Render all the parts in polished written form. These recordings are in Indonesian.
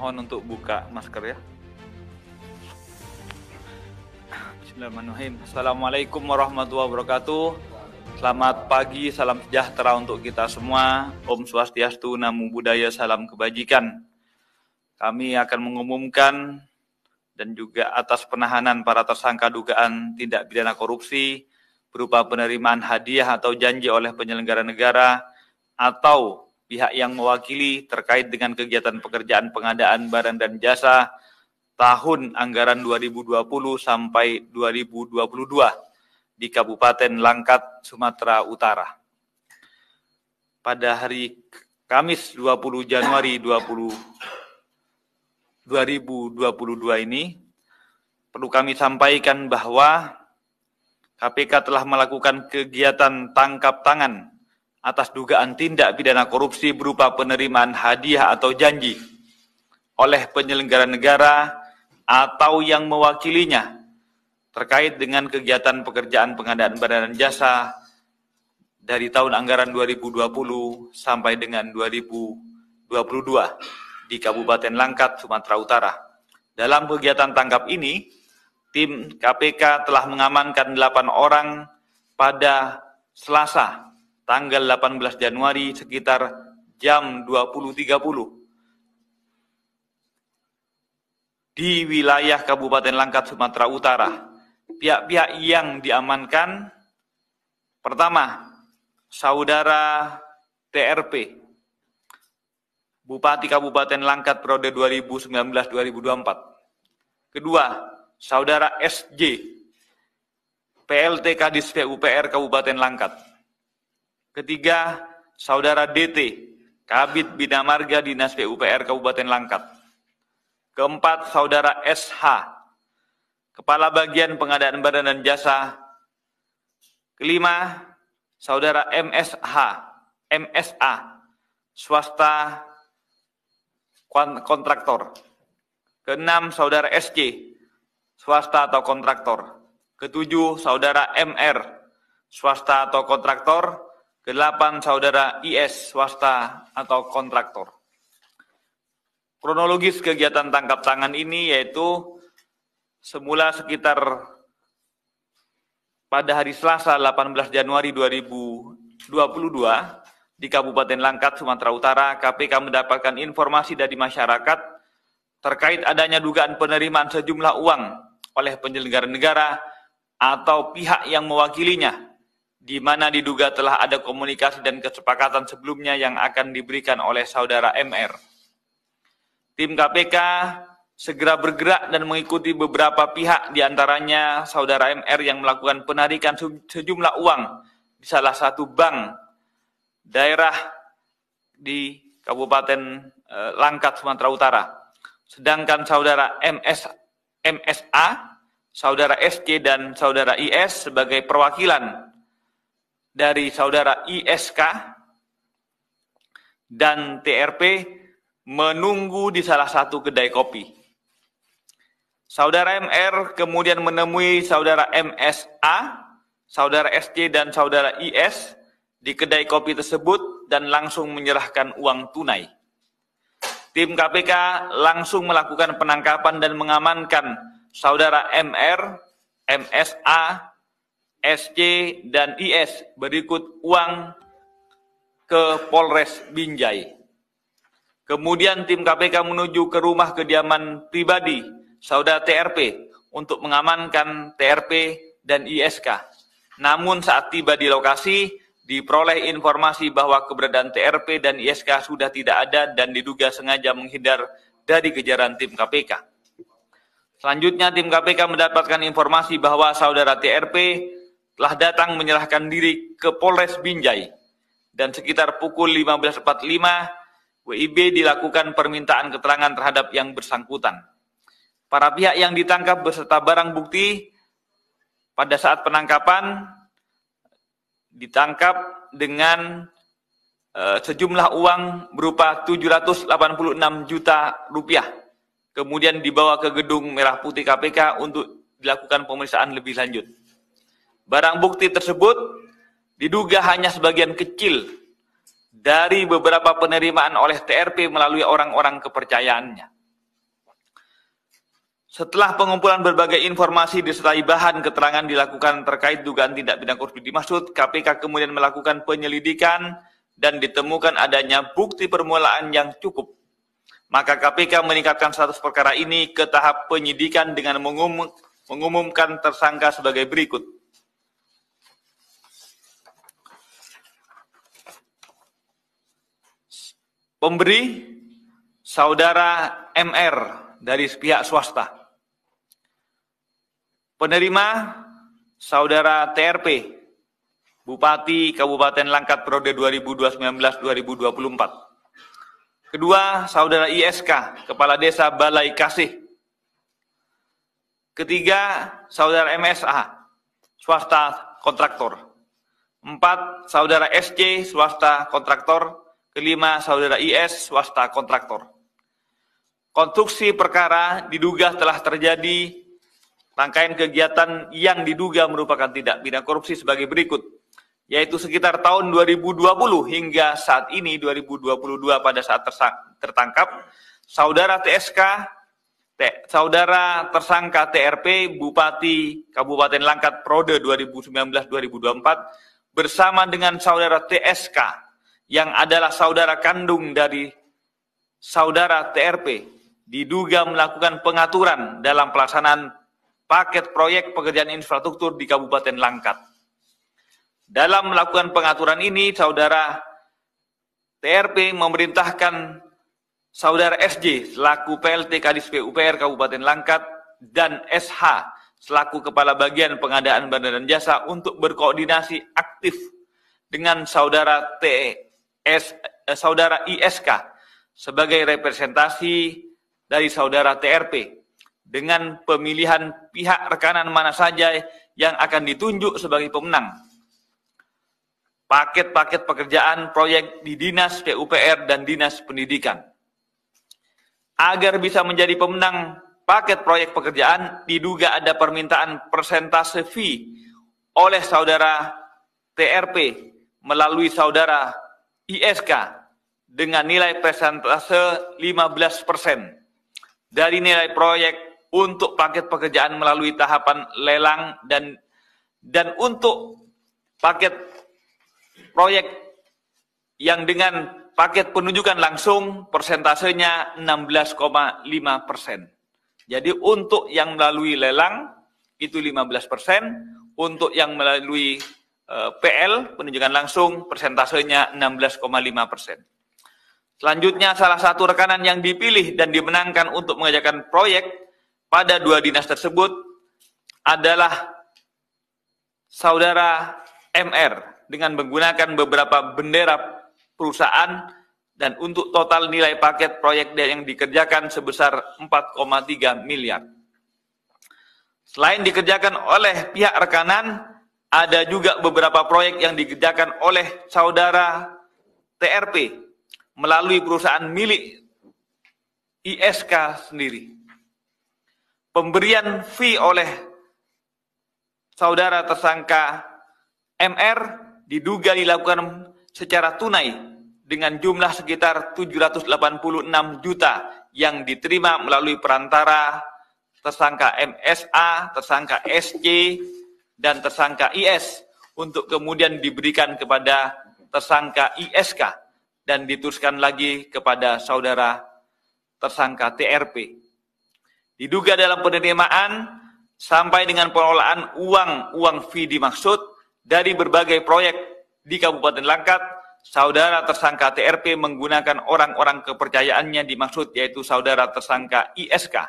Mohon untuk buka masker ya. Bismillahirrahmanirrahim. Assalamualaikum warahmatullahi wabarakatuh. Selamat pagi, salam sejahtera untuk kita semua. Om Swastiastu, Namo Buddhaya, salam kebajikan. Kami akan mengumumkan dan juga atas penahanan para tersangka dugaan tindak pidana korupsi berupa penerimaan hadiah atau janji oleh penyelenggara negara atau pihak yang mewakili terkait dengan kegiatan pekerjaan pengadaan barang dan jasa tahun anggaran 2020 sampai 2022 di Kabupaten Langkat, Sumatera Utara. Pada hari Kamis 20 Januari 2022 ini, perlu kami sampaikan bahwa KPK telah melakukan kegiatan tangkap tangan atas dugaan tindak pidana korupsi berupa penerimaan hadiah atau janji oleh penyelenggara negara atau yang mewakilinya terkait dengan kegiatan pekerjaan pengadaan barang dan jasa dari tahun anggaran 2020 sampai dengan 2022 di Kabupaten Langkat, Sumatera Utara. Dalam kegiatan tangkap ini, tim KPK telah mengamankan 8 orang pada Selasa, tanggal 18 Januari sekitar jam 20.30 di wilayah Kabupaten Langkat, Sumatera Utara. Pihak-pihak yang diamankan, pertama, Saudara TRP, Bupati Kabupaten Langkat periode 2019-2024. Kedua, Saudara SJ, PLT Kadis PUPR Kabupaten Langkat. Ketiga, Saudara DT, Kabid Bina Marga Dinas PUPR Kabupaten Langkat. Keempat, Saudara SH, Kepala Bagian Pengadaan Barang dan Jasa. Kelima, Saudara MSA, swasta kontraktor. Keenam, Saudara SC, swasta atau kontraktor. Ketujuh, Saudara MR, swasta atau kontraktor. Kedelapan, Saudara IS, swasta atau kontraktor. Kronologis kegiatan tangkap tangan ini yaitu semula sekitar pada hari Selasa 18 Januari 2022 di Kabupaten Langkat, Sumatera Utara, KPK mendapatkan informasi dari masyarakat terkait adanya dugaan penerimaan sejumlah uang oleh penyelenggara negara atau pihak yang mewakilinya, di mana diduga telah ada komunikasi dan kesepakatan sebelumnya yang akan diberikan oleh Saudara MR. Tim KPK segera bergerak dan mengikuti beberapa pihak, diantaranya Saudara MR yang melakukan penarikan sejumlah uang di salah satu bank daerah di Kabupaten Langkat, Sumatera Utara. Sedangkan Saudara MSA, Saudara SC, dan Saudara IS sebagai perwakilan dari Saudara ISK dan TRP menunggu di salah satu kedai kopi. Saudara MR kemudian menemui Saudara MSA, Saudara SC, dan Saudara IS di kedai kopi tersebut dan langsung menyerahkan uang tunai. Tim KPK langsung melakukan penangkapan dan mengamankan Saudara MR, MSA, SC, dan IS berikut uang ke Polres Binjai. Kemudian tim KPK menuju ke rumah kediaman pribadi Saudara TRP untuk mengamankan TRP dan ISK. Namun saat tiba di lokasi, diperoleh informasi bahwa keberadaan TRP dan ISK sudah tidak ada dan diduga sengaja menghindar dari kejaran tim KPK. Selanjutnya tim KPK mendapatkan informasi bahwa Saudara TRP telah datang menyerahkan diri ke Polres Binjai dan sekitar pukul 15.45 WIB dilakukan permintaan keterangan terhadap yang bersangkutan. Para pihak yang ditangkap beserta barang bukti pada saat penangkapan ditangkap dengan sejumlah uang berupa 786 juta rupiah. Kemudian dibawa ke gedung Merah Putih KPK untuk dilakukan pemeriksaan lebih lanjut. Barang bukti tersebut diduga hanya sebagian kecil dari beberapa penerimaan oleh TRP melalui orang-orang kepercayaannya. Setelah pengumpulan berbagai informasi disertai bahan keterangan dilakukan terkait dugaan tindak pidana korupsi dimaksud, KPK kemudian melakukan penyelidikan dan ditemukan adanya bukti permulaan yang cukup. Maka KPK meningkatkan status perkara ini ke tahap penyidikan dengan mengumumkan tersangka sebagai berikut. Pemberi, Saudara MR dari pihak swasta. Penerima, Saudara TRP, Bupati Kabupaten Langkat periode 2019-2024. Kedua, Saudara ISK, Kepala Desa Balai Kasih. Ketiga, Saudara MSA, swasta kontraktor. 4, Saudara SC, swasta kontraktor. Kelima, Saudara IS, swasta kontraktor. Konstruksi perkara diduga telah terjadi rangkaian kegiatan yang diduga merupakan tindak pidana korupsi sebagai berikut, yaitu sekitar tahun 2020 hingga saat ini 2022 pada saat tertangkap, Saudara tersangka TRP Bupati Kabupaten Langkat periode 2019-2024 bersama dengan Saudara TSK yang adalah saudara kandung dari Saudara TRP diduga melakukan pengaturan dalam pelaksanaan paket proyek pekerjaan infrastruktur di Kabupaten Langkat. Dalam melakukan pengaturan ini, Saudara TRP memerintahkan Saudara SJ selaku PLT Kadis PUPR Kabupaten Langkat dan SH selaku Kepala Bagian Pengadaan Barang dan Jasa untuk berkoordinasi aktif dengan Saudara ISK sebagai representasi dari Saudara TRP dengan pemilihan pihak rekanan mana saja yang akan ditunjuk sebagai pemenang paket-paket pekerjaan proyek di Dinas PUPR dan Dinas Pendidikan. Agar bisa menjadi pemenang paket proyek pekerjaan, diduga ada permintaan persentase fee oleh Saudara TRP melalui Saudara ISK dengan nilai persentase 15% dari nilai proyek untuk paket pekerjaan melalui tahapan lelang dan untuk paket proyek yang dengan paket penunjukan langsung persentasenya 16,5%. Jadi untuk yang melalui lelang itu 15%, untuk yang melalui PL penunjukan langsung persentasenya 16,5%. Selanjutnya salah satu rekanan yang dipilih dan dimenangkan untuk mengerjakan proyek pada dua dinas tersebut adalah Saudara MR dengan menggunakan beberapa bendera perusahaan dan untuk total nilai paket proyek yang dikerjakan sebesar 4,3 miliar. Selain dikerjakan oleh pihak rekanan, ada juga beberapa proyek yang dikerjakan oleh Saudara TRP melalui perusahaan milik ISK sendiri. Pemberian fee oleh Saudara tersangka MR diduga dilakukan secara tunai dengan jumlah sekitar 786 juta yang diterima melalui perantara tersangka MSA, tersangka SC, dan tersangka IS untuk kemudian diberikan kepada tersangka ISK dan diteruskan lagi kepada Saudara tersangka TRP. Diduga dalam penerimaan sampai dengan pengelolaan uang fee dimaksud dari berbagai proyek di Kabupaten Langkat, Saudara tersangka TRP menggunakan orang-orang kepercayaannya dimaksud yaitu Saudara tersangka ISK,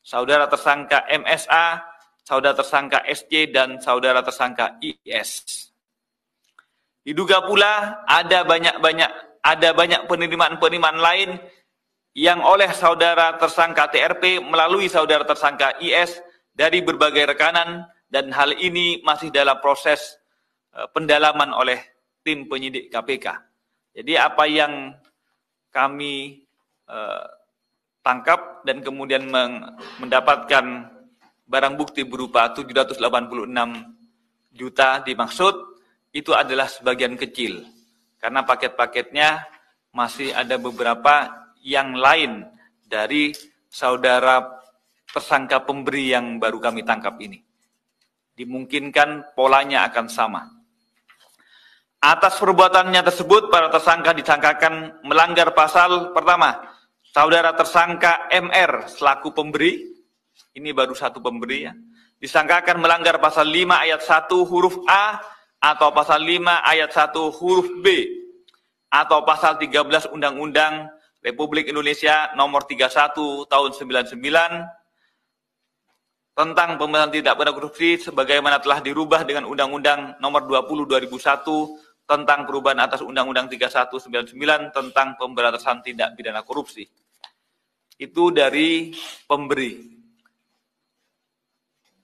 Saudara tersangka MSA, Saudara tersangka SC, dan Saudara tersangka IS. Diduga pula ada banyak penerimaan lain yang oleh Saudara tersangka TRP melalui Saudara tersangka IS dari berbagai rekanan dan hal ini masih dalam proses pendalaman oleh tim penyidik KPK. Jadi apa yang kami tangkap dan kemudian mendapatkan barang bukti berupa 786 juta dimaksud itu adalah sebagian kecil karena paket-paketnya masih ada beberapa yang lain dari Saudara tersangka pemberi yang baru kami tangkap ini. Dimungkinkan polanya akan sama. Atas perbuatannya tersebut, para tersangka disangkakan melanggar pasal pertama. Saudara tersangka MR selaku pemberi, ini baru satu pemberi ya, disangkakan melanggar pasal 5 ayat 1 huruf A atau pasal 5 ayat 1 huruf B atau pasal 13 Undang-Undang Republik Indonesia nomor 31 tahun 99 tentang pemberantasan tindak pidana korupsi sebagaimana telah dirubah dengan Undang-Undang nomor 20 2001 tentang perubahan atas Undang-Undang 3199 tentang pemberantasan tindak pidana korupsi. Itu dari pemberi.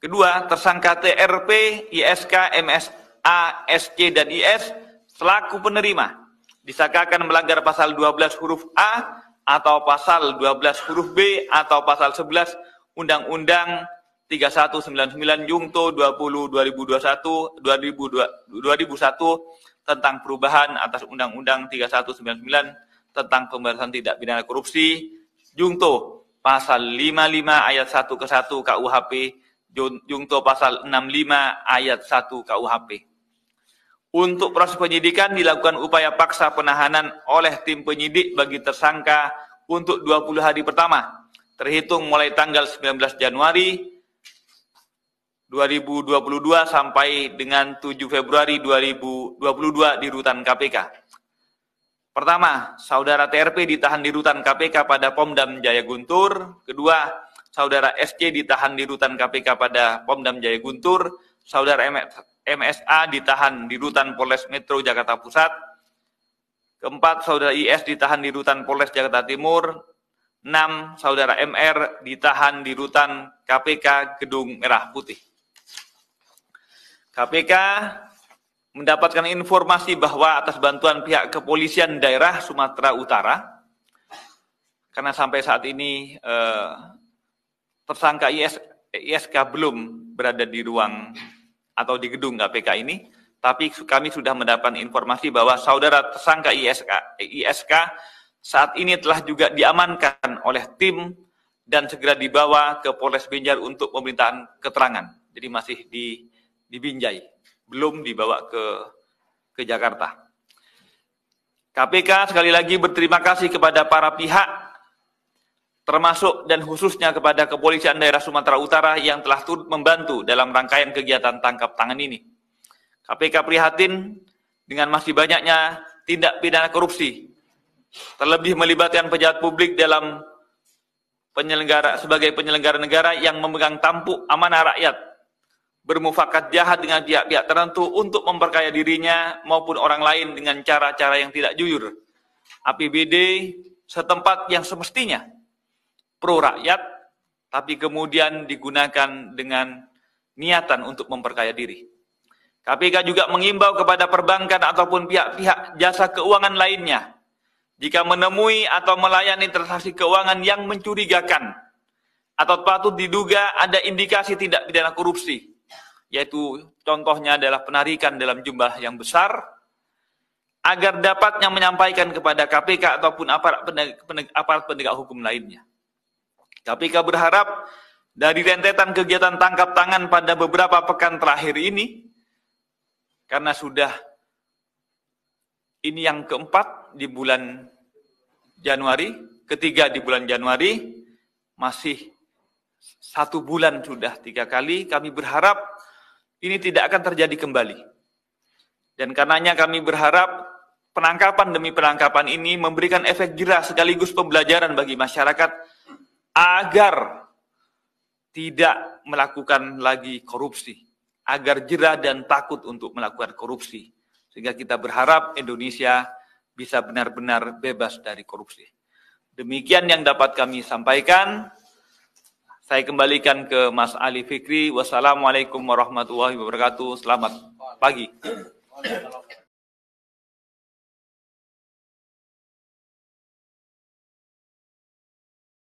Kedua, tersangka TRP, ISK, MSA, SC, dan IS selaku penerima disangkakan melanggar pasal 12 huruf A atau pasal 12 huruf B atau pasal 11 Undang-Undang 3199 Jungto 20 2001 tentang perubahan atas Undang-Undang 3199 tentang pemberantasan tindak pidana korupsi Jungto pasal 55 ayat 1 ke 1 KUHP Jungto pasal 65 ayat 1 KUHP. Untuk proses penyidikan dilakukan upaya paksa penahanan oleh tim penyidik bagi tersangka untuk 20 hari pertama terhitung mulai tanggal 19 Januari 2022 sampai dengan 7 Februari 2022 di rutan KPK. Pertama, saudara TRP ditahan di rutan KPK pada Pomdam Jaya Guntur. Kedua, saudara SC ditahan di rutan KPK pada Pomdam Jaya Guntur. Saudara MSA ditahan di rutan Polres Metro Jakarta Pusat. Keempat, saudara IS ditahan di rutan Polres Jakarta Timur. 6, saudara MR ditahan di rutan KPK Gedung Merah Putih. KPK mendapatkan informasi bahwa atas bantuan pihak kepolisian daerah Sumatera Utara, karena sampai saat ini tersangka ISK belum berada di ruang atau di gedung KPK ini, tapi kami sudah mendapat informasi bahwa saudara tersangka ISK saat ini telah juga diamankan oleh tim dan segera dibawa ke Polres Binjai untuk pemerintahan keterangan. Jadi masih di Binjai, belum dibawa ke Jakarta. KPK sekali lagi berterima kasih kepada para pihak, termasuk dan khususnya kepada Kepolisian Daerah Sumatera Utara yang telah turut membantu dalam rangkaian kegiatan tangkap tangan ini. KPK prihatin dengan masih banyaknya tindak pidana korupsi, terlebih melibatkan pejabat publik dalam sebagai penyelenggara negara yang memegang tampuk amanah rakyat, bermufakat jahat dengan pihak-pihak tertentu untuk memperkaya dirinya maupun orang lain dengan cara-cara yang tidak jujur. APBD setempat yang semestinya pro rakyat, tapi kemudian digunakan dengan niatan untuk memperkaya diri. KPK juga mengimbau kepada perbankan ataupun pihak-pihak jasa keuangan lainnya, jika menemui atau melayani transaksi keuangan yang mencurigakan atau patut diduga ada indikasi tindak pidana korupsi, yaitu contohnya adalah penarikan dalam jumlah yang besar, agar dapatnya menyampaikan kepada KPK ataupun aparat penegak hukum lainnya. KPK berharap dari rentetan kegiatan tangkap tangan pada beberapa pekan terakhir ini, karena sudah ini yang keempat di bulan Januari, ketiga di bulan Januari, masih 1 bulan sudah 3 kali, kami berharap ini tidak akan terjadi kembali. Dan karenanya kami berharap penangkapan demi penangkapan ini memberikan efek jerah sekaligus pembelajaran bagi masyarakat agar tidak melakukan lagi korupsi, agar jerah dan takut untuk melakukan korupsi. Sehingga kita berharap Indonesia bisa benar-benar bebas dari korupsi. Demikian yang dapat kami sampaikan. Saya kembalikan ke Mas Ali Fikri. Wassalamualaikum warahmatullahi wabarakatuh. Selamat pagi.